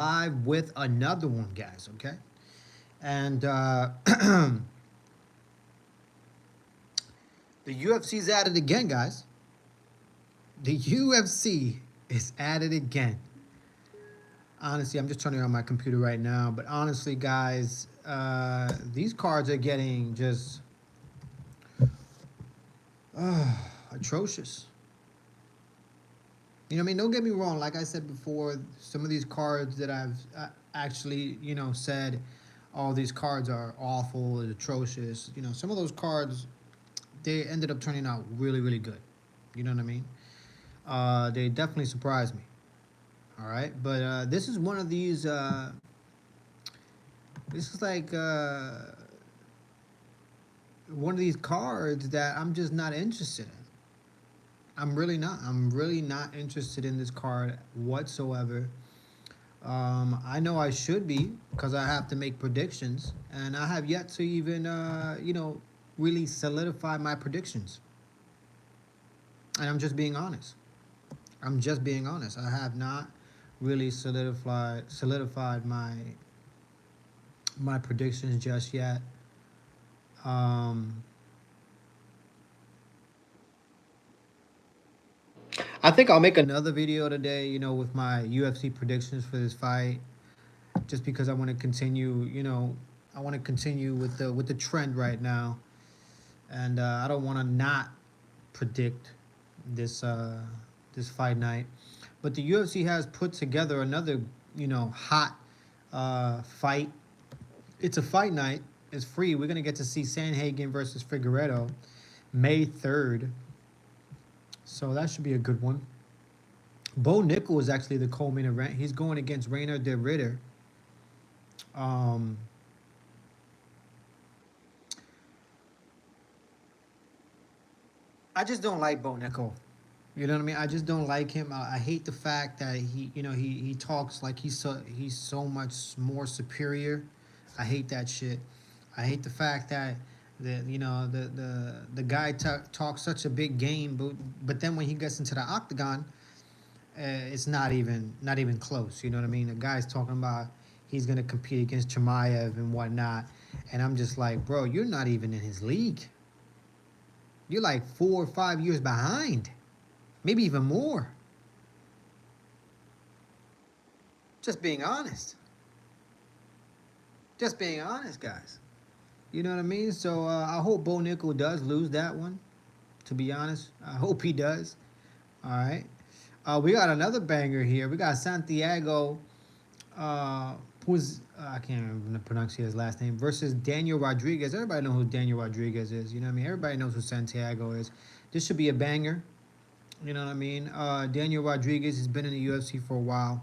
live with another one, guys. Okay, and the UFC's at it again, guys. The UFC is at it again. Honestly, I'm just turning on my computer right now, but honestly, guys, these cards are getting just atrocious. You know what I mean? Don't get me wrong. Like I said before, some of these cards that I've actually, said, all these cards are awful, atrocious. Some of those cards, they ended up turning out really, really good. You know what I mean? They definitely surprised me. All right, but this is one of these. This is like one of these cards that I'm just not interested in. I'm really not. I'm really not interested in this card whatsoever. I know I should be because I have to make predictions, and I have yet to even, really solidify my predictions. And I'm just being honest. I'm just being honest. I have not really solidified my predictions just yet. Um, I think I'll make another video today, with my UFC predictions for this fight, just because I want to continue. I want to continue with the trend right now, and I don't want to not predict this fight night. But the UFC has put together another, hot fight. It's a fight night. It's free. We're gonna get to see Sanhagen versus Figueredo, May 3rd. So that should be a good one. Bo Nickel is actually the co-main event. He's going against Rainer de Ritter. Um, I just don't like Bo Nickel. You know what I mean? I just don't like him. I hate the fact that he talks like he's so much more superior. I hate that shit. I hate the fact that the guy talks such a big game, but then when he gets into the octagon, it's not even close. You know what I mean? The guy's talking about he's gonna compete against Chimaev and whatnot, and I'm just like, bro, you're not even in his league. You're like 4 or 5 years behind, maybe even more. Just being honest. Just being honest, guys. You know what I mean? So I hope Bo Nickel does lose that one. To be honest, I hope he does. All right. We got another banger here. We got Santiago, who's I can't even pronounce his last name, versus Daniel Rodriguez. Everybody knows who Daniel Rodriguez is. You know what I mean? Everybody knows who Santiago is. This should be a banger. You know what I mean? Daniel Rodriguez has been in the UFC for a while.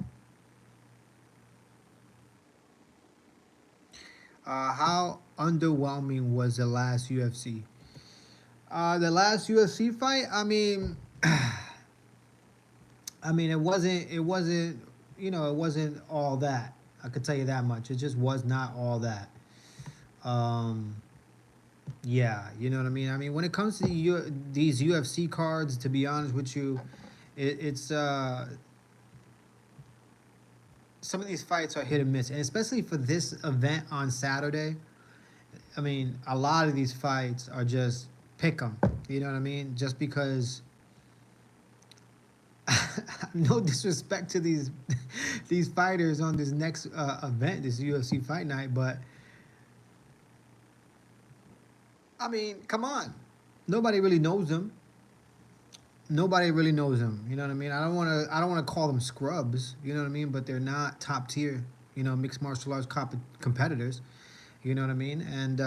How underwhelming was the last UFC? The last UFC fight. I mean, it wasn't, it wasn't all that. I could tell you that much. It just was not all that. Um, yeah, you know what I mean. I mean, when it comes to these UFC cards, to be honest with you, it's some of these fights are hit and miss, and especially for this event on Saturday. I mean, a lot of these fights are just pick 'em. You know what I mean? Just because, no disrespect to these fighters on this next event, this UFC fight night, but I mean, come on, nobody really knows them. Nobody really knows them. You know what I mean? I don't want to call them scrubs. You know what I mean? But they're not top tier. Mixed martial arts competitors. You know what I mean? And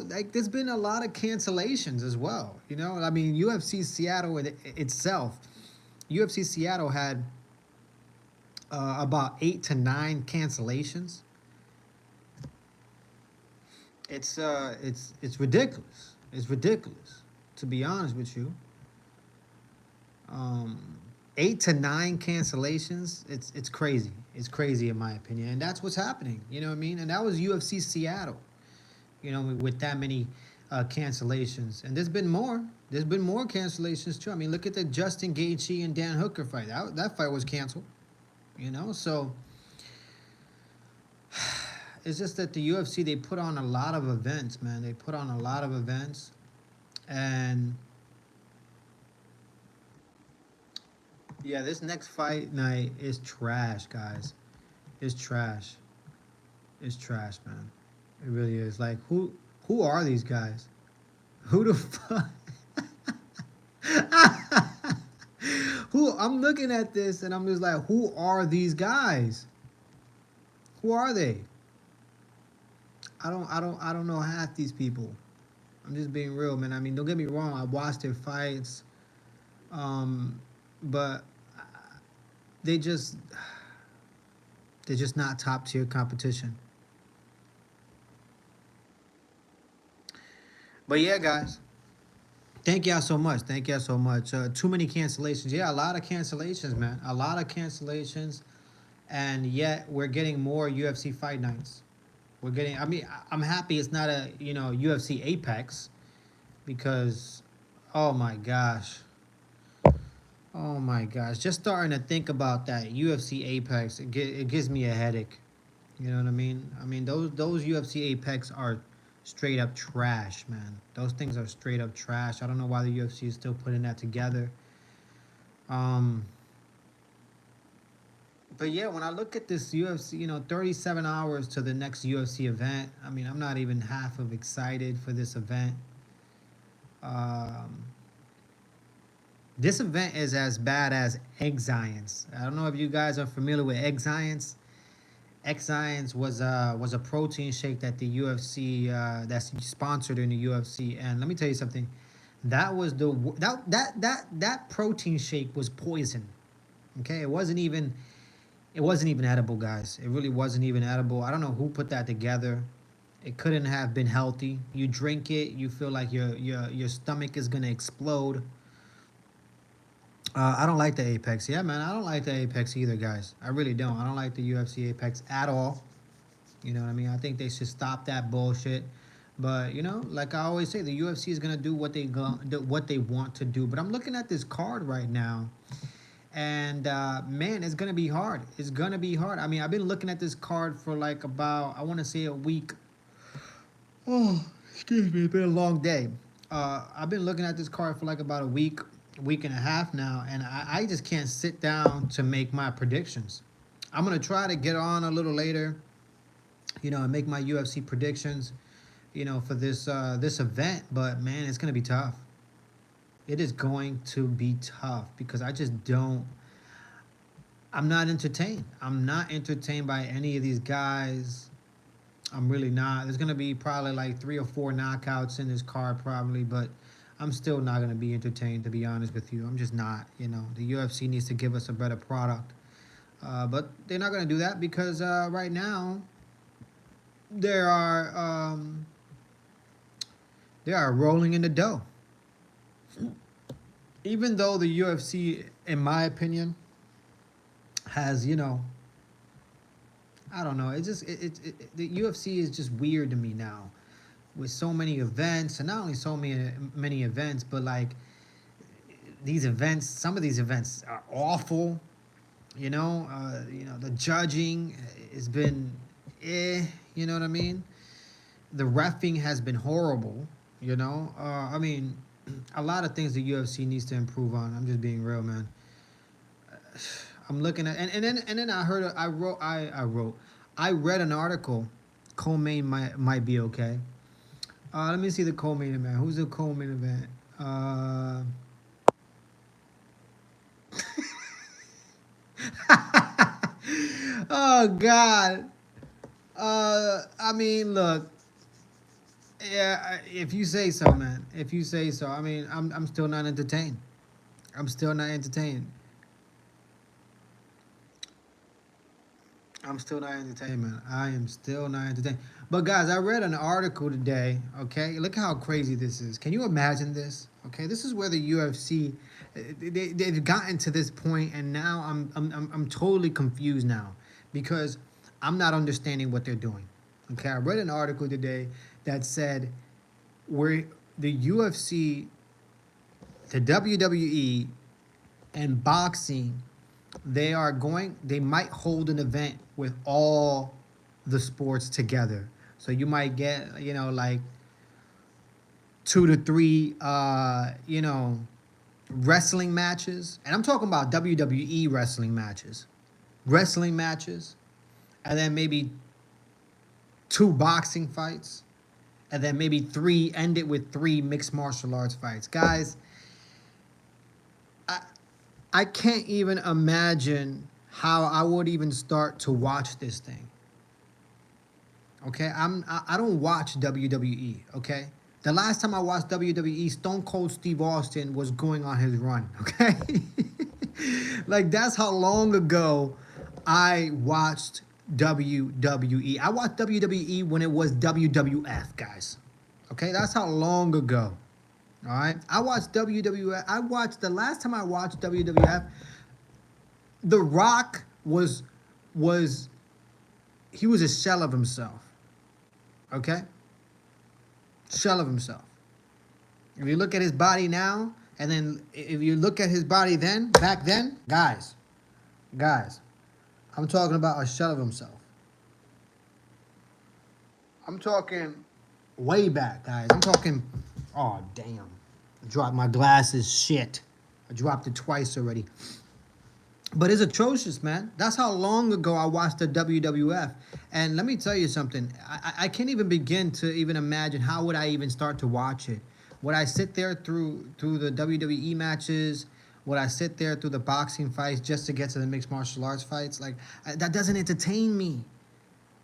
like there's been a lot of cancellations as well. I mean, UFC Seattle itself, UFC Seattle had about 8 to 9 cancellations. It's ridiculous. It's ridiculous, to be honest with you. Um, 8 to 9 cancellations. It's crazy. It's crazy in my opinion, and that's what's happening. You know what I mean? And that was UFC Seattle. With that many cancellations, and there's been more. There's been more cancellations too. I mean, look at the Justin Gaethje and Dan Hooker fight. That fight was canceled. So it's just that the UFC, they put on a lot of events, man. They put on a lot of events, and yeah, this next fight night is trash, guys. It's trash. It's trash, man. It really is. Like, who are these guys? Who the fuck? Who? I'm looking at this and I'm just like, who are these guys? Who are they? I don't know half these people. I'm just being real, man. I mean, don't get me wrong. I watched their fights, um, but they just they're just not top tier competition. But yeah, guys, thank y'all so much. Thank y'all so much. Too many cancellations. Yeah, a lot of cancellations, man. A lot of cancellations, and yet we're getting more UFC fight nights. We're getting. I mean, I'm happy it's not a UFC Apex because, oh my gosh, oh my gosh, just starting to think about that UFC Apex, it gives me a headache. You know what I mean? I mean those UFC Apex are straight up trash, man. Those things are straight up trash. I don't know why the UFC is still putting that together. Um, but yeah, when I look at this UFC, 37 hours to the next UFC event. I mean, I'm not even half of excited for this event. Um, this event is as bad as Egg Science. I don't know if you guys are familiar with Egg Science. X Science was a protein shake that the UFC that's sponsored in the UFC. And let me tell you something, that was that protein shake was poison. Okay, it wasn't even edible, guys. It really wasn't even edible. I don't know who put that together. It couldn't have been healthy. You drink it, you feel like your stomach is gonna explode. I don't like the Apex. Yeah, man, I don't like the Apex either, guys. I really don't. I don't like the UFC Apex at all. You know what I mean? I think they should stop that bullshit. But like I always say, the UFC is gonna do what they want to do. But I'm looking at this card right now, and man, it's gonna be hard. It's gonna be hard. I mean, I've been looking at this card for like about, I want to say, a week. Oh, excuse me, it's been a long day. I've been looking at this card for like about a week and a half now, and I just can't sit down to make my predictions. I'm gonna try to get on a little later, and make my UFC predictions, for this event. But man, it's gonna be tough. It is going to be tough because I just don't. I'm not entertained. I'm not entertained by any of these guys. I'm really not. There's gonna be probably like 3 or 4 knockouts in this card, probably, but I'm still not gonna be entertained, to be honest with you. I'm just not. The UFC needs to give us a better product, but they're not gonna do that because right now they are they are rolling in the dough. Even though the UFC, in my opinion, has I don't know. It just the UFC is just weird to me now, with so many events, and not only so many events, but like these events. Some of these events are awful. The judging has been, You know what I mean? The refing has been horrible. I mean, a lot of things the UFC needs to improve on. I'm just being real, man. I'm looking at, and then I heard, I read an article. Co-main might be okay. Let me see the co-main event. Who's the co-main event? Oh God. I mean, look. Yeah, if you say so, man. If you say so. I mean, I'm still not entertained. I'm still not entertained. I'm still not entertained, man. I am still not entertained. But guys, I read an article today. Okay, look how crazy this is. Can you imagine this? Okay, this is where the UFC they've gotten to this point, and now I'm totally confused now because I'm not understanding what they're doing. Okay, I read an article today that said where the UFC, the WWE, and boxing, they might hold an event with all the sports together. So you might get, like 2 to 3, wrestling matches. And I'm talking about WWE wrestling matches, and then maybe 2 boxing fights, and then maybe end it with 3 mixed martial arts fights. Guys, I can't even imagine how I would even start to watch this thing. Okay, I don't watch WWE. Okay, the last time I watched WWE, Stone Cold Steve Austin was going on his run. Okay, like that's how long ago I watched WWE. I watched WWE when it was WWF, guys. Okay, that's how long ago. All right, I watched WWF. The last time I watched WWF. The Rock was he was a shell of himself. Okay, shell of himself. If you look at his body now, and then if you look at his body back then, guys, I'm talking about a shell of himself. I'm talking way back, guys. I'm talking, oh, damn. I dropped my glasses, shit. I dropped it twice already. But it's atrocious, man. That's how long ago I watched the WWF. And let me tell you something. I can't even begin to even imagine how would I even start to watch it. Would I sit there through the WWE matches? Would I sit there through the boxing fights just to get to the mixed martial arts fights? Like, that doesn't entertain me.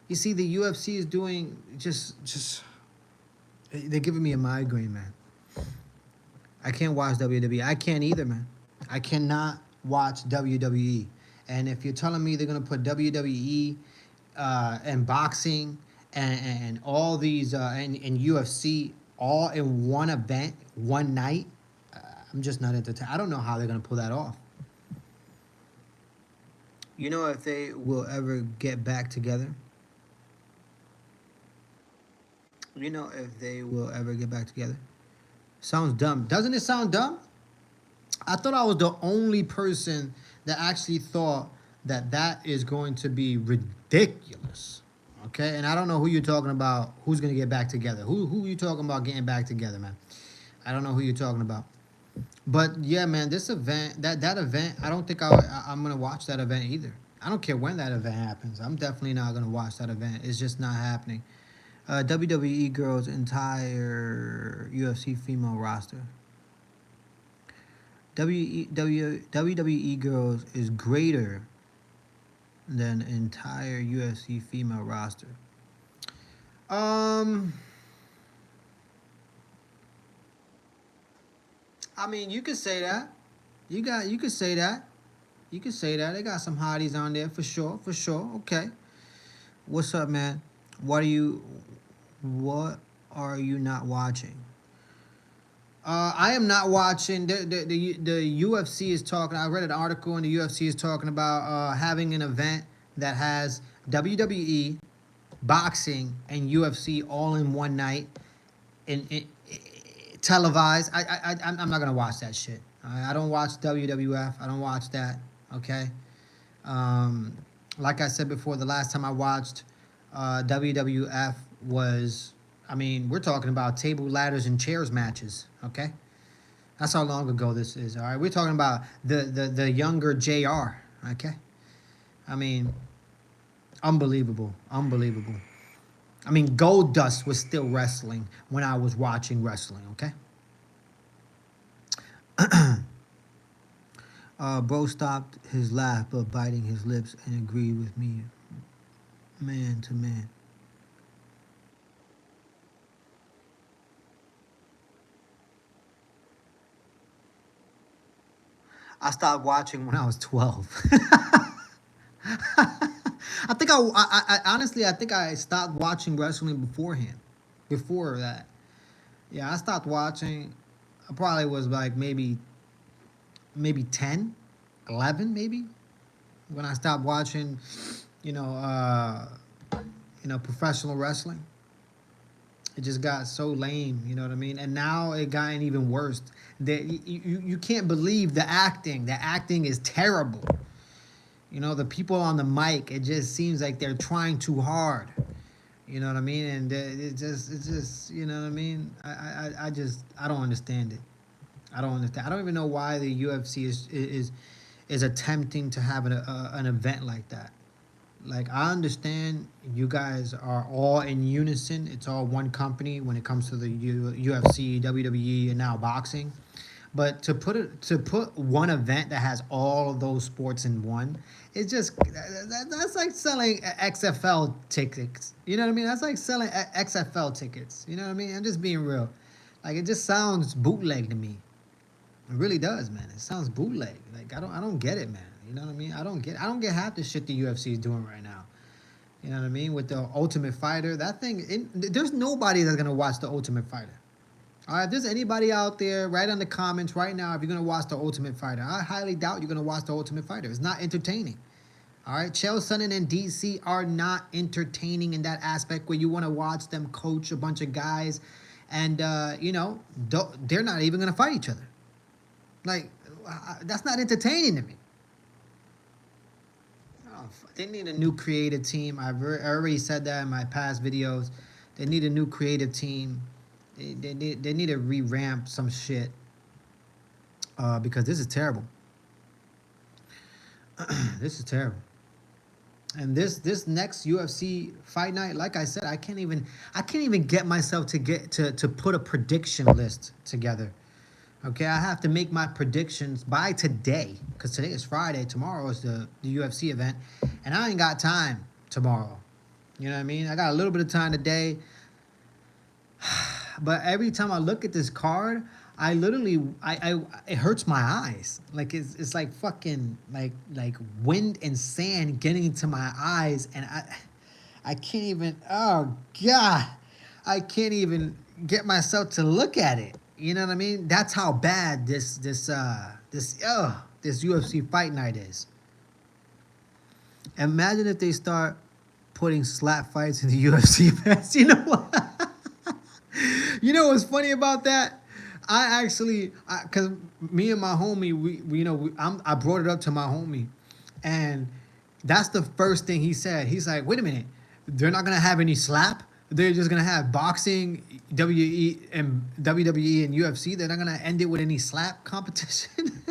You see, the UFC is doing just they're giving me a migraine, man. I can't watch WWE. I can't either, man. I cannot watch WWE. And if you're telling me they're going to put WWE and boxing and all these and UFC all in one event, one night, I'm just not entertained. I don't know how they're going to pull that off. You know if they will ever get back together? You know if they will ever get back together? Sounds dumb. Doesn't it sound dumb? I thought I was the only person that actually thought that is going to be ridiculous. Okay? And I don't know who you're talking about, who's going to get back together. Who are you talking about getting back together, man? I don't know who you're talking about. But yeah, man, this event, that event, I don't think I'm going to watch that event either. I don't care when that event happens. I'm definitely not going to watch that event. It's just not happening. WWE girls' entire UFC female roster. WWE girls is greater than entire UFC female roster. I mean, you could say that. You could say that. You could say that. They got some hotties on there for sure. Okay. What's up, man? What are you not watching? I am not watching. The UFC is talking. I read an article, and the UFC is talking about having an event that has WWE, boxing, and UFC all in one night, in televised. I'm not gonna watch that shit. I don't watch WWF. I don't watch that. Okay. Like I said before, the last time I watched WWF was, I mean, we're talking about table, ladders, and chairs matches, okay? That's how long ago this is, all right? We're talking about the younger JR, okay? I mean, unbelievable. I mean, Goldust was still wrestling when I was watching wrestling, okay? Bro stopped his laugh, but biting his lips, and agreed with me, man to man. I stopped watching when I was 12. I think I honestly, I think I stopped watching wrestling beforehand. Before that. Yeah, I stopped watching. I probably was like maybe 10, 11 maybe, when I stopped watching, professional wrestling. It just got so lame, you know what I mean? And now it gotten even worse. You can't believe the acting. The acting is terrible. You know, the people on the mic, it just seems like they're trying too hard. You know what I mean? And it's just, you know what I mean? I don't understand it. I don't understand. I don't even know why the UFC is attempting to have an event like that. Like, I understand you guys are all in unison. It's all one company when it comes to the UFC, WWE, and now boxing. But to put one event that has all of those sports in one, it's just that's like selling XFL tickets. You know what I mean? That's like selling XFL tickets. You know what I mean? I'm just being real. Like, it just sounds bootleg to me. It really does, man. It sounds bootleg. Like, I don't get it, man. You know what I mean? I don't get half the shit the UFC is doing right now. You know what I mean? With the Ultimate Fighter, that thing. There's nobody that's gonna watch the Ultimate Fighter. All right, if there's anybody out there, write in the comments right now if you're gonna watch the Ultimate Fighter. I highly doubt you're gonna watch the Ultimate Fighter. It's not entertaining. All right, Chael Sonnen and DC are not entertaining in that aspect where you want to watch them coach a bunch of guys, and you know, they're not even gonna fight each other. Like, that's not entertaining to me. Oh, they need a new creative team. I already said that in my past videos. They need a new creative team. They need to revamp some shit because this is terrible. This is terrible. And this next UFC fight night, like I said, I can't even get myself to put a prediction list together. Okay, I have to make my predictions by today because today is Friday. Tomorrow is the UFC event, and I ain't got time tomorrow. You know what I mean? I got a little bit of time today, but every time I look at this card, I literally it hurts my eyes. Like, it's like fucking like wind and sand getting into my eyes, and I can't even. Oh God, I can't even get myself to look at it. You know what I mean? That's how bad this UFC fight night is. Imagine if they start putting slap fights in the UFC events. You know what? You know what's funny about that? I actually, cause me and my homie, I brought it up to my homie, and that's the first thing he said. He's like, "Wait a minute, they're not gonna have any slap. They're just gonna have boxing, WWE and UFC. They're not gonna end it with any slap competition."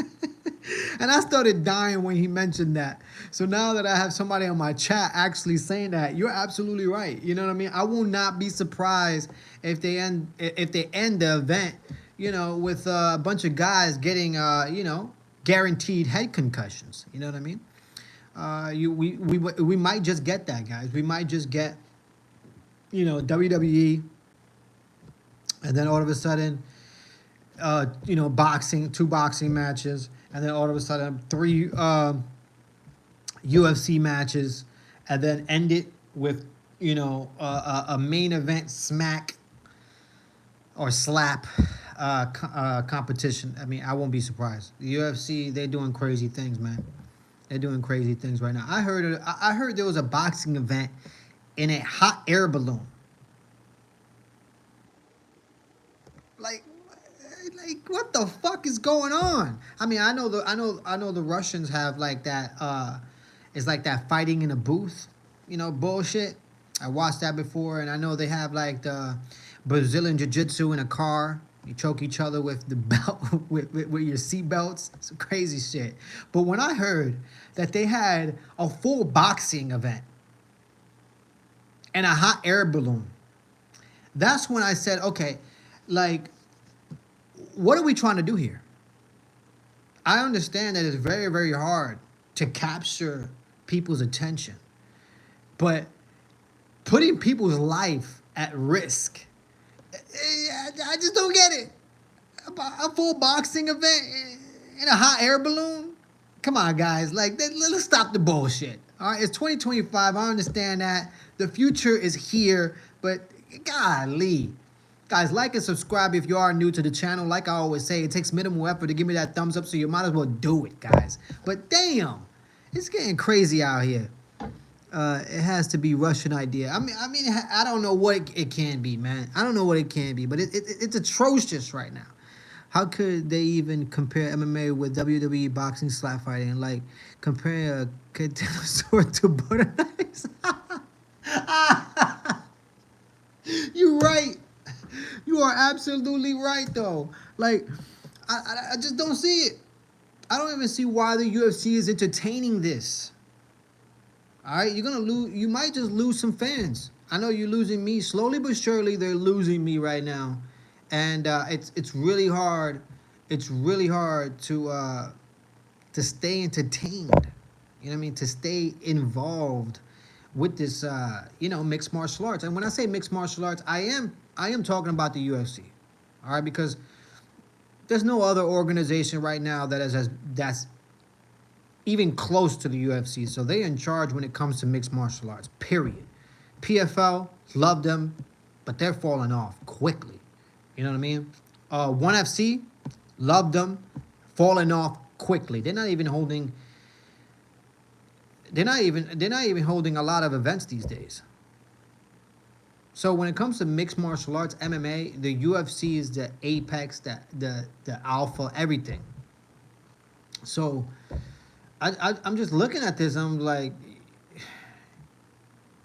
And I started dying when he mentioned that. So now that I have somebody on my chat actually saying that, you're absolutely right. You know what I mean? I will not be surprised if they end the event, you know, with a bunch of guys getting guaranteed head concussions. You know what I mean? We might just get that, guys. We might just get, WWE, and then all of a sudden, boxing, 2 boxing matches, and then all of a sudden 3 UFC matches, and then end it with a main event smack or slap competition. I mean, I won't be surprised. The UFC, they're doing crazy things, man. They're doing crazy things right now. I heard there was a boxing event in a hot air balloon. Like what the fuck is going on? I mean, I know the Russians have like that. It's like that fighting in a booth, bullshit. I watched that before, and I know they have like the Brazilian jiu-jitsu in a car. You choke each other with the belt with your seat belts. Some crazy shit. But when I heard that they had a full boxing event and a hot air balloon, that's when I said, okay, like, what are we trying to do here? I understand that it's very, very hard to capture people's attention, but putting people's life at risk, I just don't get it. A full boxing event in a hot air balloon? Come on, guys. Like, let's stop the bullshit. All right, it's 2025. I understand that. The future is here, but golly. Guys, like and subscribe if you are new to the channel. Like I always say, it takes minimal effort to give me that thumbs up, so you might as well do it, guys. But damn, it's getting crazy out here. It has to be Russian idea. I mean, I don't know what it can be, man. I don't know what it can be, but it's atrocious right now. How could they even compare MMA with WWE boxing slap fighting? Like compare a contender sword to butter knives? You're right. You are absolutely right, though. Like, I just don't see it. I don't even see why the UFC is entertaining this. All right, you're gonna lose. You might just lose some fans. I know you're losing me slowly but surely. They're losing me right now, and it's really hard. It's really hard to stay entertained. You know what I mean? To stay involved with this, mixed martial arts. And when I say mixed martial arts, I am talking about the UFC. All right, because there's no other organization right now that's even close to the UFC. So they're in charge when it comes to mixed martial arts. Period. PFL, love them, but they're falling off quickly. You know what I mean? ONE FC, love them, falling off quickly. They're not even holding a lot of events these days. So when it comes to mixed martial arts, MMA, the UFC is the apex, the alpha, everything. So I'm just looking at this. I'm like,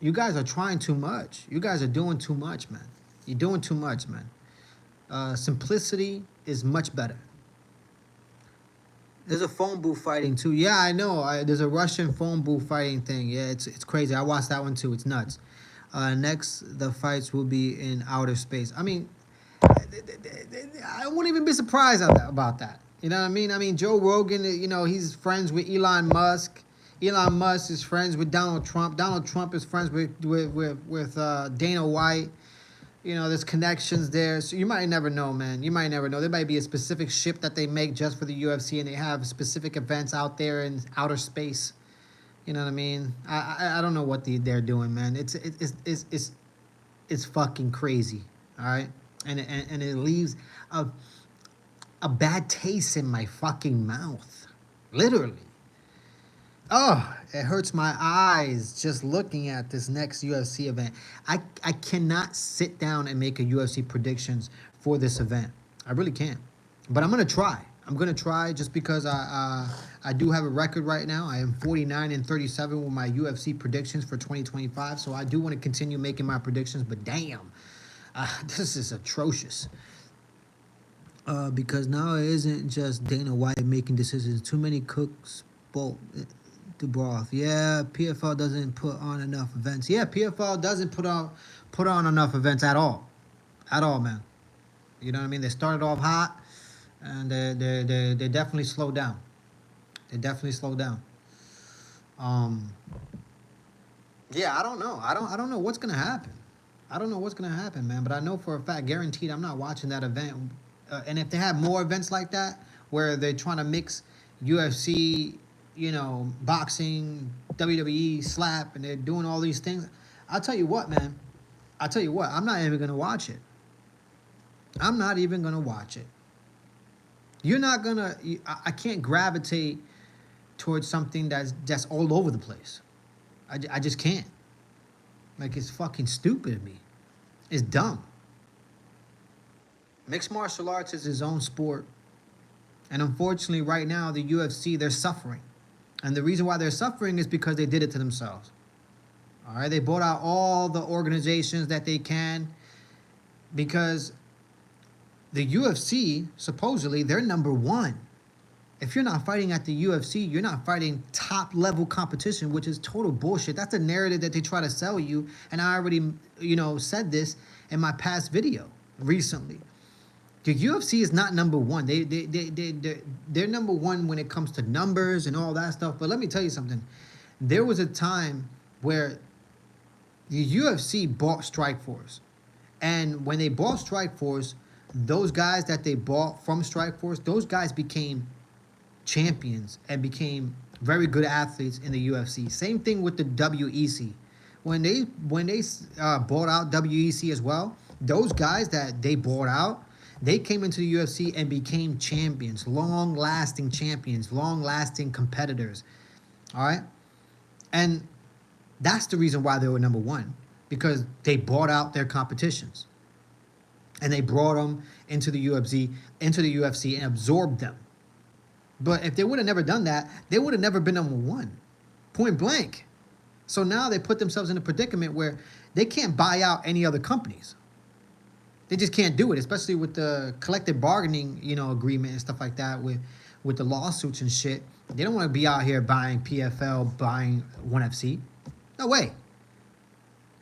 you guys are trying too much. You guys are doing too much, man. You're doing too much, man. Simplicity is much better. There's a phone booth fighting too. Yeah, I know. There's a Russian phone booth fighting thing. Yeah, it's crazy. I watched that one too. It's nuts. Next, the fights will be in outer space. I mean, I wouldn't even be surprised about that. You know what I mean? I mean, Joe Rogan, he's friends with Elon Musk. Elon Musk is friends with Donald Trump. Donald Trump is friends with Dana White. There's connections there. So you might never know, man. You might never know. There might be a specific ship that they make just for the UFC, and they have specific events out there in outer space. You know what I mean? I don't know what they're doing, man. It's fucking crazy. All right, and it leaves a bad taste in my fucking mouth, literally. Oh, it hurts my eyes just looking at this next UFC event. I cannot sit down and make a UFC predictions for this event. I really can't. But I'm gonna try. I'm gonna try just because I do have a record right now. I am 49-37 with my UFC predictions for 2025. So I do want to continue making my predictions. But damn, this is atrocious. Because now it isn't just Dana White making decisions. Too many cooks bolt the broth. Yeah, PFL doesn't put on enough events. Yeah, PFL doesn't put on enough events at all, man. You know what I mean? They started off hot, and they definitely slowed down. They definitely slowed down. Um, yeah, I don't know. I don't know what's gonna happen. I don't know what's gonna happen, man. But I know for a fact, guaranteed, I'm not watching that event. And if they have more events like that, where they're trying to mix UFC, boxing, WWE, slap, and they're doing all these things, I'll tell you what, man. I'll tell you what. I'm not even gonna watch it. I'm not even gonna watch it. You're not gonna. I can't gravitate towards something that's all over the place. I just can't. Like, it's fucking stupid to me. It's dumb. Mixed martial arts is its own sport. And unfortunately, right now, the UFC, they're suffering. And the reason why they're suffering is because they did it to themselves. All right? They bought out all the organizations that they can because the UFC, supposedly, they're number one. If you're not fighting at the UFC, you're not fighting top level competition, which is total bullshit. That's a narrative that they try to sell you. And I already, said this in my past video recently. The UFC is not number one. They're number one when it comes to numbers and all that stuff. But let me tell you something. There was a time where the UFC bought Strikeforce. And when they bought Strikeforce, those guys that they bought from Strikeforce, those guys became champions and became very good athletes in the UFC. Same thing with the WEC. When they bought out WEC as well, those guys that they bought out, they came into the UFC and became champions, long-lasting champions, long-lasting competitors. All right? And that's the reason why they were number one, because they bought out their competitions. and they brought them into the UFC and absorbed them. But if they would have never done that, they would have never been number one, point blank. So now they put themselves in a predicament where they can't buy out any other companies. They just can't do it, especially with the collective bargaining, agreement and stuff like that with the lawsuits and shit. They don't want to be out here buying PFL, buying ONE FC. No way.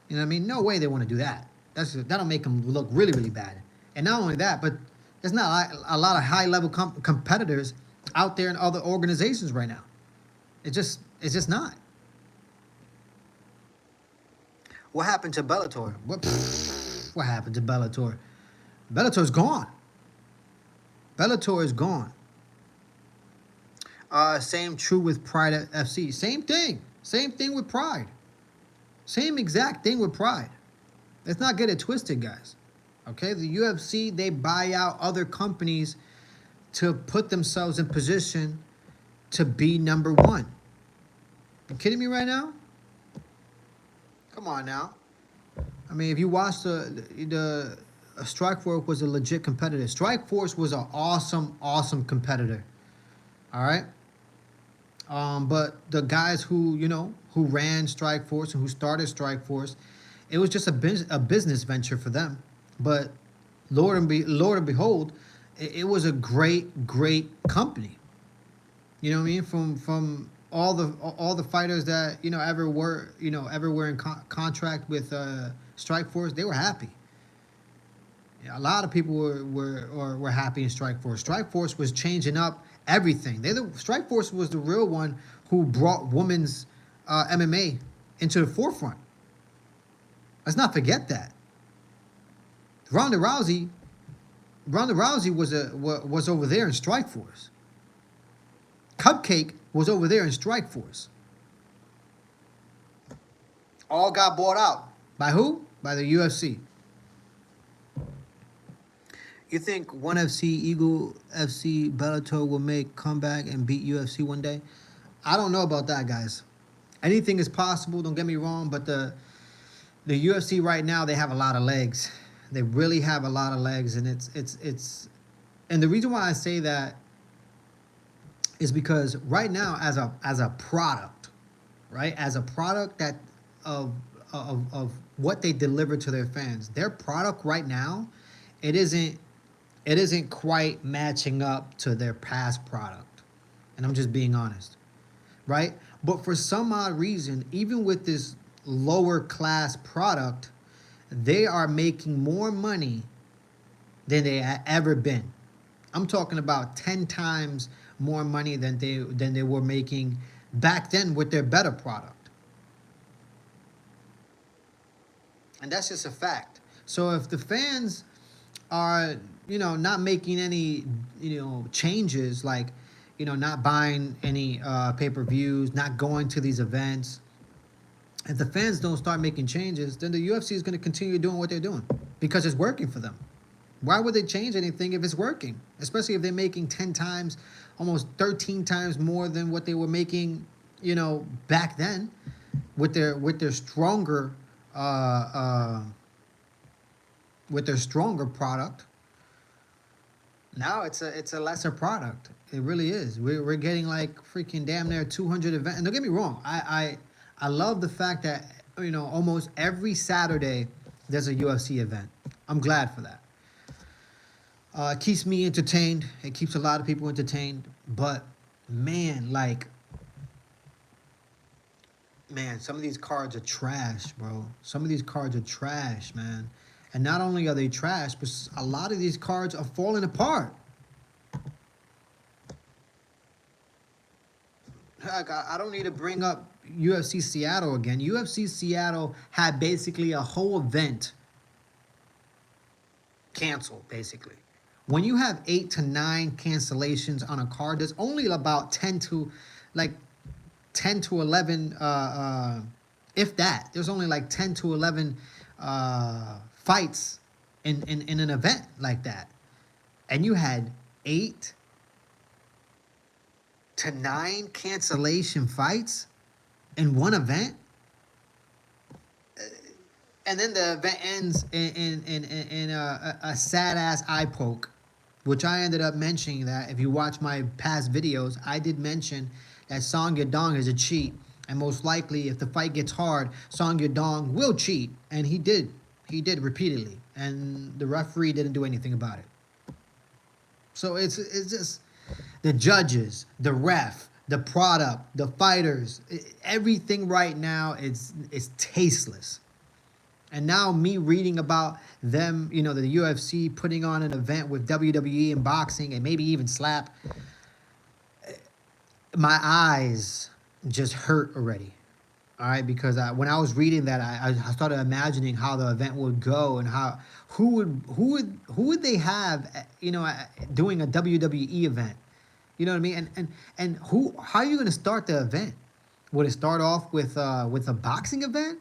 You know what I mean? No way they want to do that. That'll make them look really, really bad. And not only that, but there's not a lot of high-level competitors out there in other organizations right now. It's just not. What happened to Bellator? What happened to Bellator? Bellator's gone. Bellator is gone. Same true with Pride FC. Same thing. Same thing with Pride. Same exact thing with Pride. Let's not get it twisted, guys. Okay, the UFC, they buy out other companies to put themselves in position to be number one. You kidding me right now? Come on now. I mean, if you watch the Strikeforce was a legit competitor. Strikeforce was an awesome competitor. All right. But the guys who ran Strikeforce and who started Strikeforce, it was just a business venture for them. But Lord and behold, it was a great company. You know what I mean? From all the fighters that ever were in contract with Strikeforce, they were happy. A lot of people were happy in Strikeforce. Strikeforce was changing up everything. Strikeforce was the real one who brought women's MMA into the forefront. Let's not forget that. Ronda Rousey was over there in Strikeforce. Cupcake was over there in Strikeforce. All got bought out. By who? By the UFC. You think ONE FC, Eagle FC, Bellator will make comeback and beat UFC one day? I don't know about that, guys. Anything is possible, don't get me wrong, but the UFC right now, they have a lot of legs. They really have a lot of legs, and it's and the reason why I say that is because right now, as a product, right, as a product that of what they deliver to their fans, their product right now, it isn't quite matching up to their past product, and I'm just being honest, right? But for some odd reason, even with this lower class product, they are making more money than they had ever been. I'm talking about 10 times more money than they were making back then with their better product. And that's just a fact. So if the fans are, not making any, changes, like, not buying any pay-per-views, not going to these events, if the fans don't start making changes, then the UFC is going to continue doing what they're doing because it's working for them. Why would they change anything if it's working? Especially if they're making 10 times, almost 13 times more than what they were making, back then with their stronger product. Now it's a lesser product. It really is. We're getting like freaking damn near 200 events. And don't get me wrong, I love the fact that almost every Saturday there's a UFC event. I'm glad for that. It keeps me entertained. It keeps a lot of people entertained. But man, some of these cards are trash, bro. Some of these cards are trash, man. And not only are they trash, but a lot of these cards are falling apart. Heck, I don't need to bring up UFC Seattle again. UFC Seattle had basically a whole event canceled, basically. When you have 8 to 9 cancellations on a card, there's only about 10 to 11, if that. There's only like 10 to 11 fights in an event like that. And you had 8 to 9 cancellation fights in one event. And then the event ends in a sad ass eye poke, which I ended up mentioning that if you watch my past videos, I did mention that Song Yadong is a cheat, and most likely if the fight gets hard, Song Yadong will cheat, and he did. He did repeatedly, and the referee didn't do anything about it. So it's just the judges, the ref, the product, the fighters, everything right now is tasteless. And now me reading about them, you know, the UFC putting on an event with WWE and boxing and maybe even slap, my eyes just hurt already. All right, because when I was reading that, I started imagining how the event would go and how who would they have, you know, doing a WWE event. You know what I mean? And how are you going to start the event? Would it start off with a boxing event,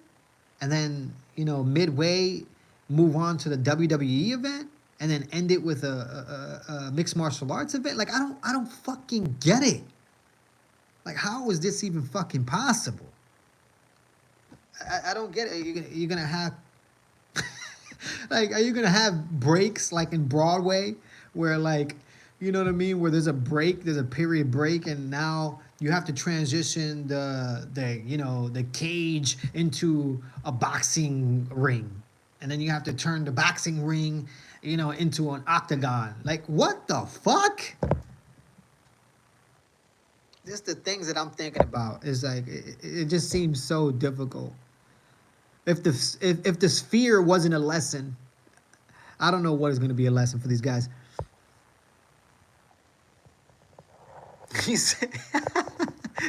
and then you know midway move on to the WWE event, and then end it with a mixed martial arts event? Like I don't fucking get it. Like how is this even fucking possible? I don't get it. You're gonna have like, are you gonna have breaks like in Broadway, where like, you know what I mean, where there's a break, there's a period break, and now you have to transition the you know the cage into a boxing ring, and then you have to turn the boxing ring, you know, into an octagon. Like what the fuck? Just the things that I'm thinking about is like it just seems so difficult. If the sphere wasn't a lesson, I don't know what is going to be a lesson for these guys. He said,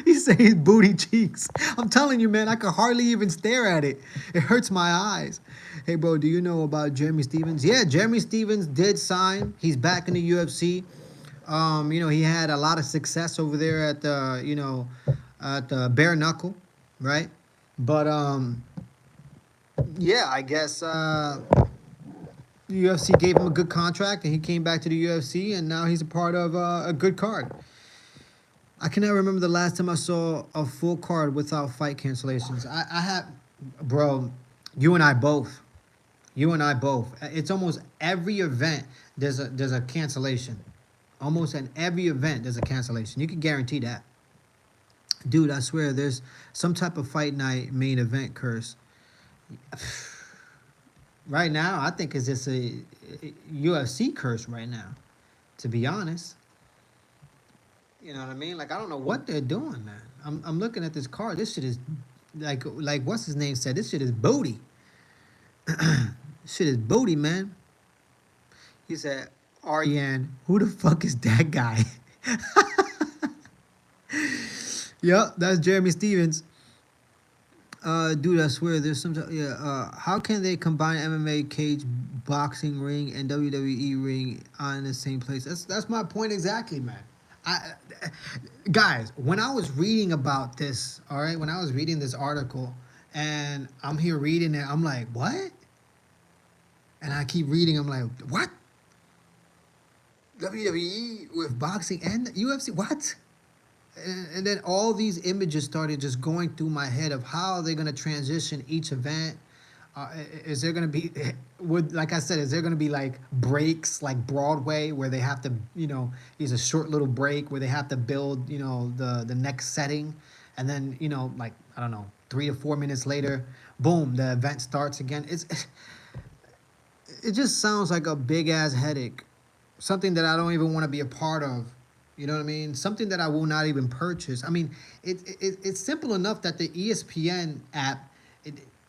he said his booty cheeks. I'm telling you, man, I could hardly even stare at it. It hurts my eyes. Hey, bro, do you know about Jeremy Stevens? Yeah, Jeremy Stevens did sign. He's back in the UFC. You know, he had a lot of success over there at the, you know, at the bare knuckle, right? But yeah, I guess the UFC gave him a good contract, and he came back to the UFC, and now he's a part of a good card. I cannot remember the last time I saw a full card without fight cancellations. I have, bro, you and I both. You and I both. It's almost every event there's a cancellation. Almost in every event there's a cancellation. You can guarantee that. Dude, I swear there's some type of fight night main event curse. Right now, I think it's just a UFC curse right now, to be honest. You know what I mean? Like I don't know what they're doing, man. I'm looking at this card. This shit is like what's his name said. This shit is booty. Shit is booty, man. He said, Ariane, who the fuck is that guy? Yup, that's Jeremy Stevens. Dude, I swear, there's some. Yeah. How can they combine MMA cage, boxing ring, and WWE ring on the same place? That's my point exactly, man. I, guys, when I was reading about this, all right, when I was reading this article, and I'm here reading it, I'm like, what? And I keep reading, I'm like, what? WWE with boxing and UFC? What? And then all these images started just going through my head of how they're going to transition each event. Is there going to be, like I said, is there going to be like breaks like Broadway where they have to, you know, use a short little break where they have to build, you know, the next setting. And then, you know, like, I don't know, 3 to 4 minutes later, boom, the event starts again. It just sounds like a big ass headache. Something that I don't even want to be a part of. You know what I mean? Something that I will not even purchase. I mean, it's simple enough that the ESPN app,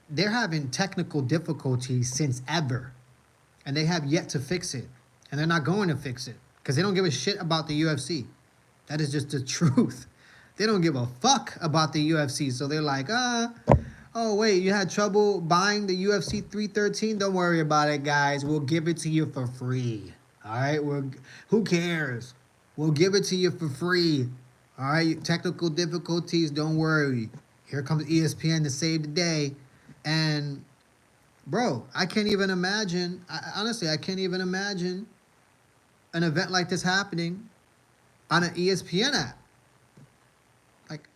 they're having technical difficulties since ever. And they have yet to fix it. And they're not going to fix it. Because they don't give a shit about the UFC. That is just the truth. They don't give a fuck about the UFC. So they're like, oh, wait, you had trouble buying the UFC 313? Don't worry about it, guys. We'll give it to you for free. All right? Who cares? We'll give it to you for free. All right? Technical difficulties, don't worry. Here comes ESPN to save the day. And, bro, I can't even imagine. Honestly, I can't even imagine an event like this happening on an ESPN app. Like,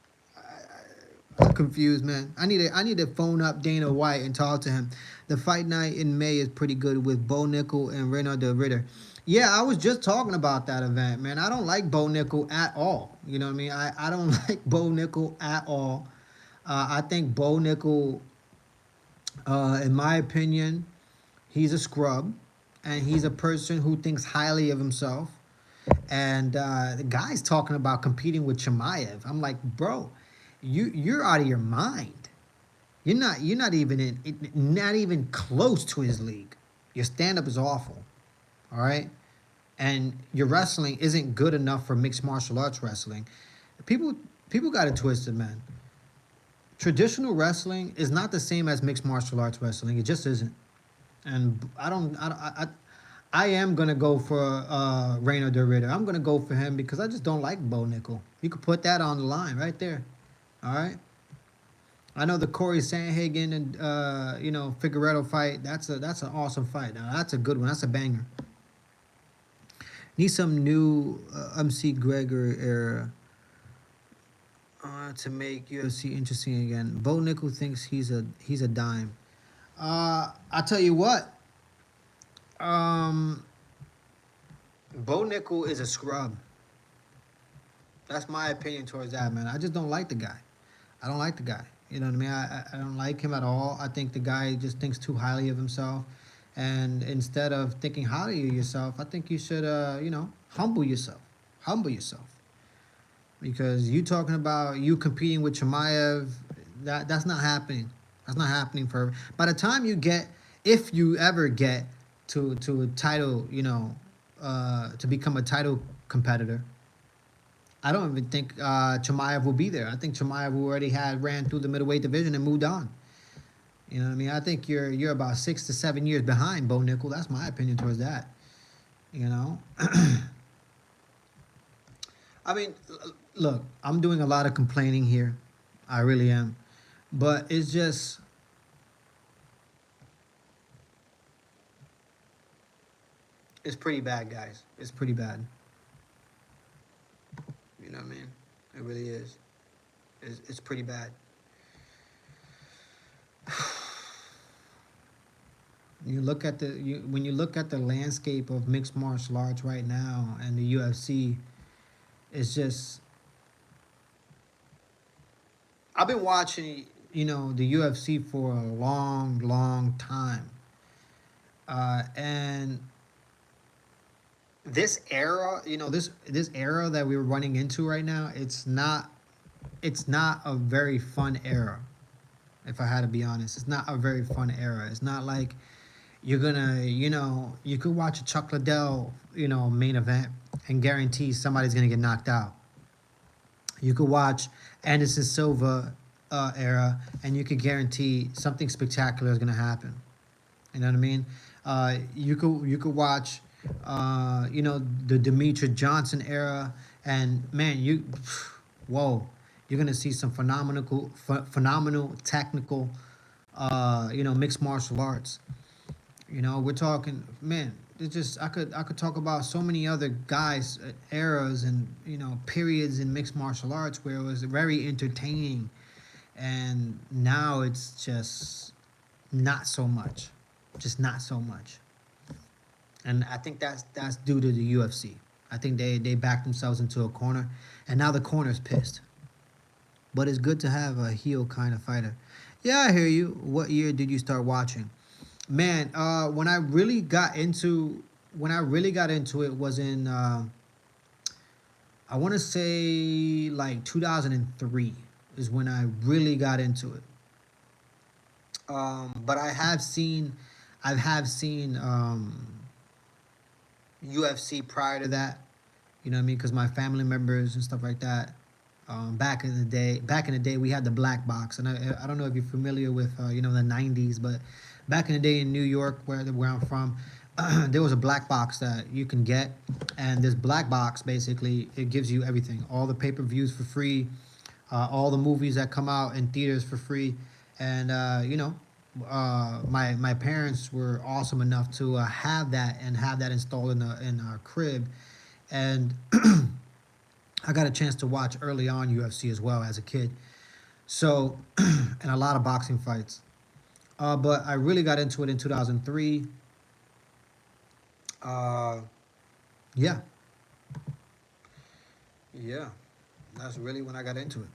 I'm confused, man. I need to phone up Dana White and talk to him. The fight night in May is pretty good with Bo Nickel and Reynald de Ritter. Yeah, I was just talking about that event, man. I don't like Bo Nickel at all. You know what I mean? I don't like Bo Nickel at all. I think Bo Nickel, in my opinion, he's a scrub, and he's a person who thinks highly of himself. And the guy's talking about competing with Chimaev. I'm like, bro, you're out of your mind. You're not even not even close to his league. Your stand up is awful. All right, and your wrestling isn't good enough for mixed martial arts wrestling. People people got it twisted, man. Traditional wrestling is not the same as mixed martial arts wrestling. It just isn't. And I don't. I am gonna go for Reino de Ritter. I'm gonna go for him because I just don't like Bo Nickel. You could put that on the line right there. All right. I know the Corey Sanhagen and Figueredo fight. That's an awesome fight. Now that's a good one. That's a banger. Need some new MC Gregor era to make UFC interesting again. Bo Nickel thinks he's a dime. I tell you what. Um, Bo Nickel is a scrub. That's my opinion towards that, man. I just don't like the guy. I don't like the guy. You know what I mean? I don't like him at all. I think the guy just thinks too highly of himself. And instead of thinking highly of yourself, I think you should, humble yourself. Humble yourself. Because you talking about you competing with Chimaev, that's not happening. That's not happening for. By the time you get, if you ever get to a title, to become a title competitor, I don't even think Chimaev will be there. I think Chimaev already had ran through the middleweight division and moved on. You know what I mean? I think you're about 6 to 7 years behind Bo Nickel. That's my opinion towards that. You know, I mean, look, I'm doing a lot of complaining here. I really am, but it's pretty bad, guys. It's pretty bad. You know what I mean? It really is. It's pretty bad. When you look at the landscape of mixed martial arts right now and the UFC, it's just I've been watching the UFC for a long, long time, and this era, this era that we're running into right now, it's not a very fun era. If I had to be honest, it's not a very fun era. It's not like you're gonna, you could watch a Chuck Liddell, main event and guarantee somebody's gonna get knocked out. You could watch Anderson Silva era, and you could guarantee something spectacular is gonna happen. You know what I mean? You could watch, the Demetrius Johnson era, and man, whoa, you're gonna see some phenomenal technical, mixed martial arts. We're talking, man. It's just I could talk about so many other guys, eras, and periods in mixed martial arts where it was very entertaining, and now it's just not so much, just not so much. And I think that's due to the UFC. I think they backed themselves into a corner, and now the corner's pissed. But it's good to have a heel kind of fighter. Yeah, I hear you. What year did you start watching? Man, when I really got into it was in I want to say like 2003 is when I really got into it. But I have seen UFC prior to that. You know what I mean? Because my family members and stuff like that. Back in the day, we had the black box, and I don't know if you're familiar with the '90s, but back in the day in New York, where I'm from, there was a black box that you can get, and this black box basically it gives you everything, all the pay-per-views for free, all the movies that come out in theaters for free, and my parents were awesome enough to have that and have that installed in our crib, and I got a chance to watch early on UFC as well as a kid. So, and a lot of boxing fights. But I really got into it in 2003. Uh, yeah, yeah, that's really when I got into it.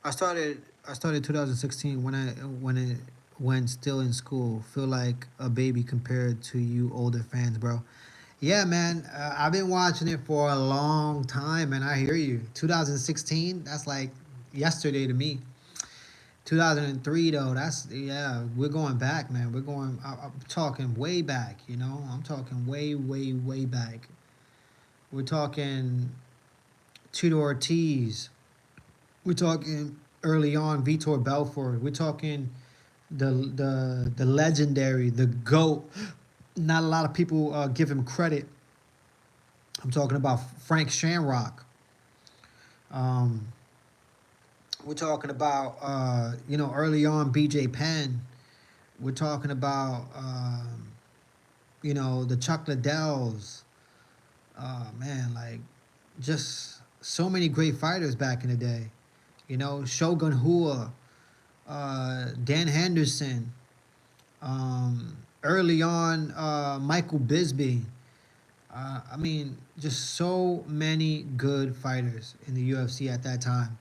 I started 2016 when still in school. Feel like a baby compared to you older fans, bro. Yeah, man. I've been watching it for a long time, and I hear you. 2016, that's like yesterday to me. 2003 though, that's yeah. We're going back, man. We're going. I'm talking way back. You know, I'm talking way, way, way back. We're talking Tito Ortiz. We're talking early on Vitor Belfort. We're talking the legendary, the goat. Not a lot of people give him credit. I'm talking about Frank Shamrock. Um, we're talking about early on BJ Penn. We're talking about the Chuck Liddells. Man, like just so many great fighters back in the day. Shogun Hua, Dan Henderson, early on Michael Bisbee. I mean, just so many good fighters in the UFC at that time,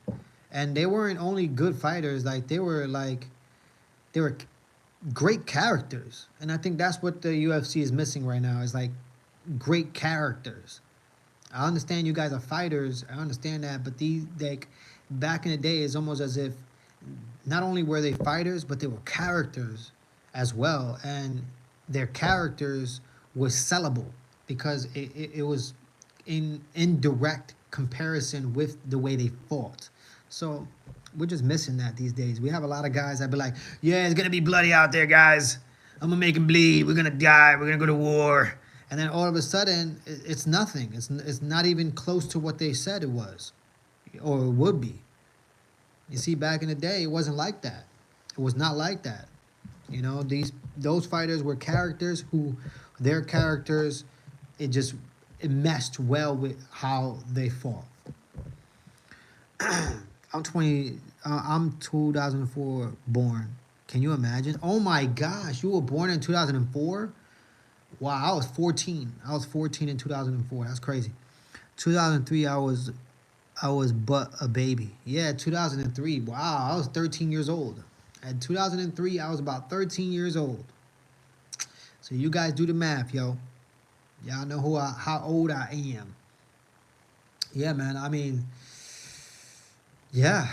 and they weren't only good fighters; they were great characters, and I think that's what the UFC is missing right now. Is like great characters. I understand you guys are fighters. I understand that, but these like back in the day, it's almost as if not only were they fighters, but they were characters as well, and their characters was sellable because it was in direct comparison with the way they fought. So we're just missing that these days. We have a lot of guys that be like, "Yeah, it's gonna be bloody out there, guys. I'm gonna make them bleed. We're gonna die. We're gonna go to war." And then all of a sudden, it's nothing. It's not even close to what they said it was, or it would be. You see, back in the day, it wasn't like that. It was not like that. Those fighters were characters who, their characters, it just it meshed well with how they fought. I'm 20. I'm 2004 born. Can you imagine? Oh my gosh, you were born in 2004. Wow, I was 14. I was 14 in 2004. That's crazy. 2003, I was but a baby. Yeah, 2003. Wow, I was 13 years old. At 2003, I was about 13 years old. So you guys do the math, yo. Y'all know how old I am. Yeah, man. I mean, yeah.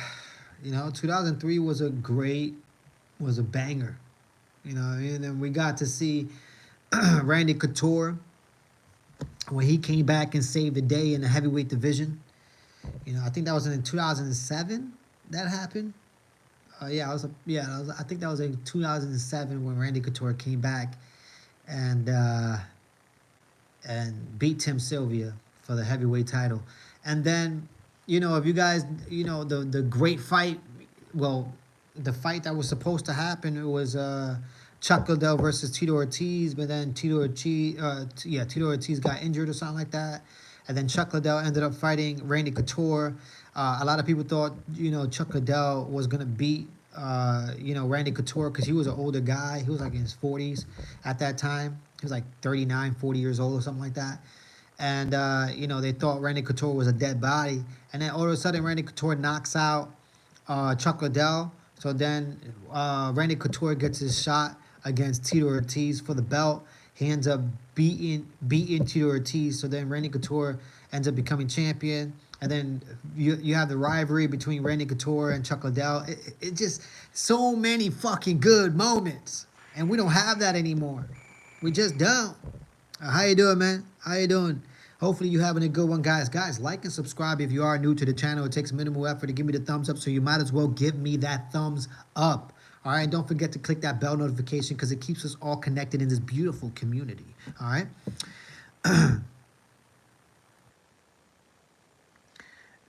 2003 was a banger. And then we got to see Randy Couture when he came back and saved the day in the heavyweight division. I think that was in 2007 that happened. I think that was in 2007 when Randy Couture came back and beat Tim Sylvia for the heavyweight title. And then, if you guys, the great fight, well, the fight that was supposed to happen, it was Chuck Liddell versus Tito Ortiz, but then Tito Ortiz got injured or something like that. And then Chuck Liddell ended up fighting Randy Couture. A lot of people thought, Chuck Liddell was going to beat, Randy Couture because he was an older guy. He was like in his 40s at that time. He was like 39, 40 years old or something like that. And, they thought Randy Couture was a dead body. And then all of a sudden, Randy Couture knocks out Chuck Liddell. So then Randy Couture gets his shot against Tito Ortiz for the belt. He ends up beating Tito Ortiz. So then Randy Couture ends up becoming champion. And then you have the rivalry between Randy Couture and Chuck Liddell. It just so many fucking good moments, and we don't have that anymore. We just don't. How you doing, man? How you doing? Hopefully you having a good one, guys. Guys, like and subscribe if you are new to the channel. It takes minimal effort to give me the thumbs up, so you might as well give me that thumbs up. All right, don't forget to click that bell notification because it keeps us all connected in this beautiful community. All right.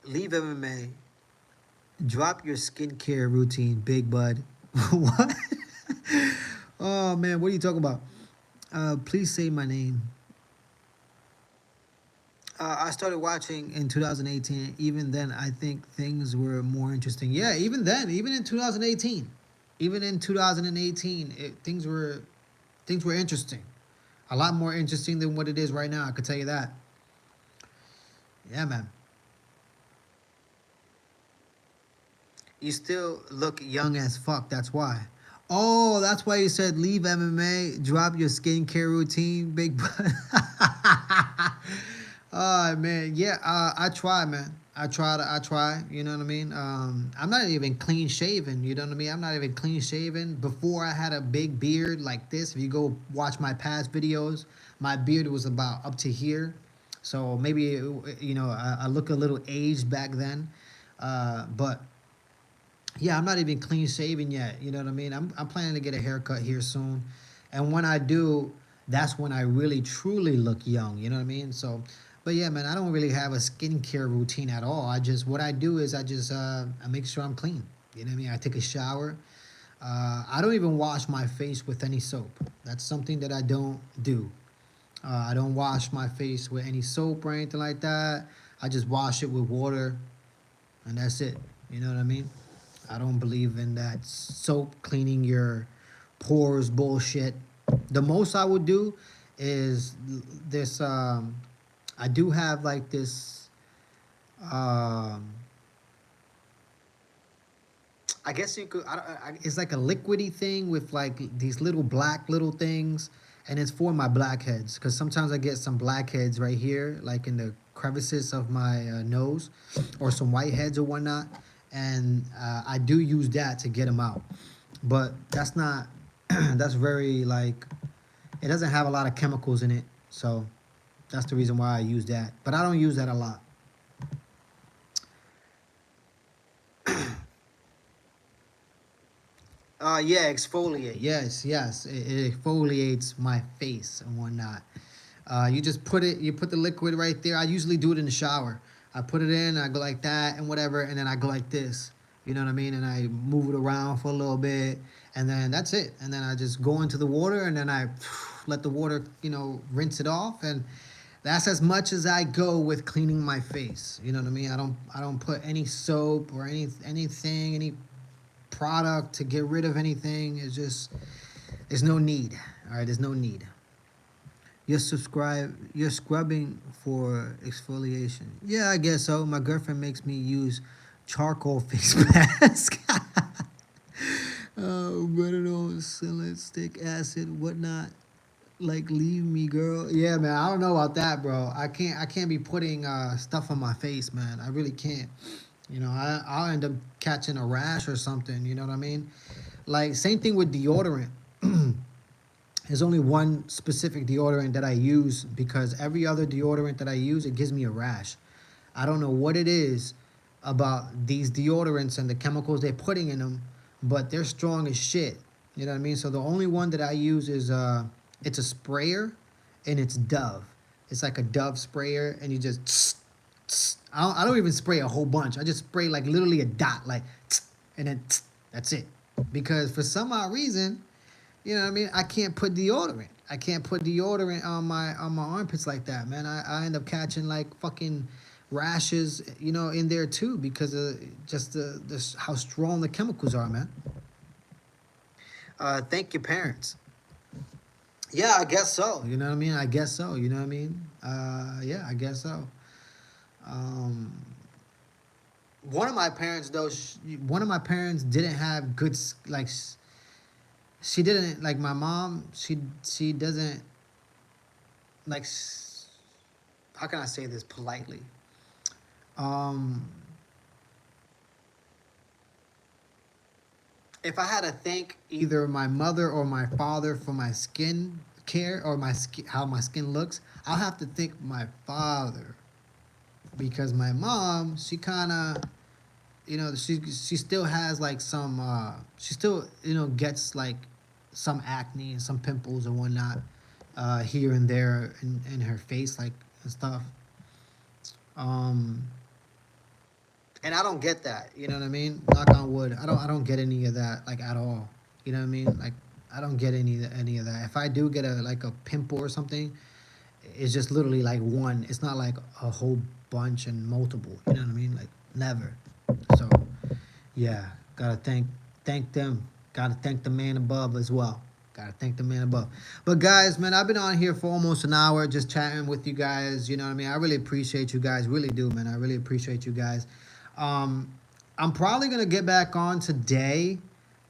Leave MMA. Drop your skincare routine, Big Bud. What? Oh man, what are you talking about? Please say my name. I started watching in 2018. Even then, I think things were more interesting. Yeah, even then, even in 2018, even in 2018, things were interesting. A lot more interesting than what it is right now. I could tell you that. Yeah, man. You still look young as fuck. That's why. Oh, that's why you said leave MMA, drop your skincare routine, big butt. Oh man, yeah. I try, man. I try. I try. You know what I mean. I'm not even clean shaven. You know what I mean. I'm not even clean shaven. Before I had a big beard like this. If you go watch my past videos, my beard was about up to here. So maybe I look a little aged back then. But yeah, I'm not even clean shaven yet. You know what I mean? I'm planning to get a haircut here soon, and when I do, that's when I really truly look young. You know what I mean? So, but yeah, man, I don't really have a skincare routine at all. What I do is I make sure I'm clean. You know what I mean? I take a shower. I don't even wash my face with any soap. That's something that I don't do. I don't wash my face with any soap or anything like that. I just wash it with water, and that's it. You know what I mean? I don't believe in that soap cleaning your pores bullshit. The most I would do is this. I do have like this. Um, I guess you could. It's like a liquidy thing with like these little black little things, and it's for my blackheads because sometimes I get some blackheads right here, like in the crevices of my nose, or some whiteheads or whatnot, and I do use that to get them out. But that's not. That's very like it doesn't have a lot of chemicals in it, so that's the reason why I use that. But I don't use that a lot. Yeah, exfoliate. Yes, yes. It exfoliates my face and whatnot. You put the liquid right there. I usually do it in the shower. I put it in, I go like that and whatever, and then I go like this. You know what I mean? And I move it around for a little bit, and then that's it. And then I just go into the water, and then I let the water, rinse it off, and that's as much as I go with cleaning my face. You know what I mean? I don't put any soap or any product to get rid of anything. It's just there's no need. All right, there's no need. You're scrubbing for exfoliation. Yeah, I guess so. My girlfriend makes me use charcoal face mask. Oh, running on salicylic acid, whatnot. Like, leave me, girl. Yeah, man. I don't know about that, bro. I can't be putting stuff on my face, man. I really can't. I'll end up catching a rash or something. You know what I mean? Like, same thing with deodorant. There's only one specific deodorant that I use because every other deodorant that I use, it gives me a rash. I don't know what it is about these deodorants and the chemicals they're putting in them, but they're strong as shit. You know what I mean? So the only one that I use is it's a sprayer, and it's Dove. It's like a Dove sprayer, and you just I don't even spray a whole bunch. I just spray like literally a dot, like and then that's it. Because for some odd reason, you know what I mean, I can't put deodorant. I can't put deodorant on my armpits like that, man. I end up catching like fucking rashes, in there too because of just the how strong the chemicals are, man. Thank your parents. Yeah, I guess so. You know what I mean? I guess so. You know what I mean? Yeah, I guess so. Um, one of my parents though, one of my parents didn't have good she didn't like my mom. She doesn't like. How can I say this politely? Um, if I had to thank either my mother or my father for my skin care or how my skin looks, I'll have to thank my father because my mom, she kind of, she still has like some, she still gets like some acne and some pimples and whatnot, here and there in her face like and stuff. Um, and I don't get that. You know what I mean? Knock on wood. I don't get any of that like at all. You know what I mean? Like I don't get any of that. If I do get a like a pimple or something, It's just literally like one. It's not like a whole bunch and multiple. You know what I mean? Like never. So yeah, gotta thank them. Gotta thank the man above as well. Gotta thank the man above. But guys, man, I've been on here for almost an hour just chatting with you guys. You know what I mean? I really appreciate you guys. Really do, man. I really appreciate you guys. Um, I'm probably gonna get back on today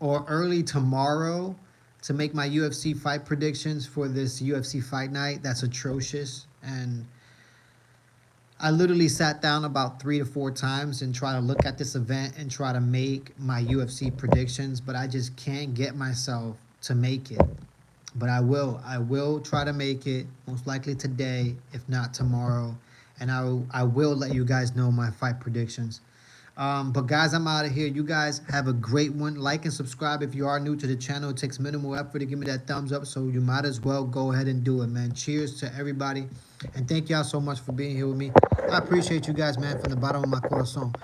or early tomorrow to make my UFC fight predictions for this UFC fight night. That's atrocious. And I literally sat down about 3 to 4 times and try to look at this event and try to make my UFC predictions, but I just can't get myself to make it. But I will. I will try to make it most likely today, if not tomorrow, and I will let you guys know my fight predictions. But guys, I'm out of here. You guys have a great one. Like and subscribe if you are new to the channel. It takes minimal effort to give me that thumbs up, so you might as well go ahead and do it, man. Cheers to everybody, and thank y'all so much for being here with me. I appreciate you guys, man, from the bottom of my corazón.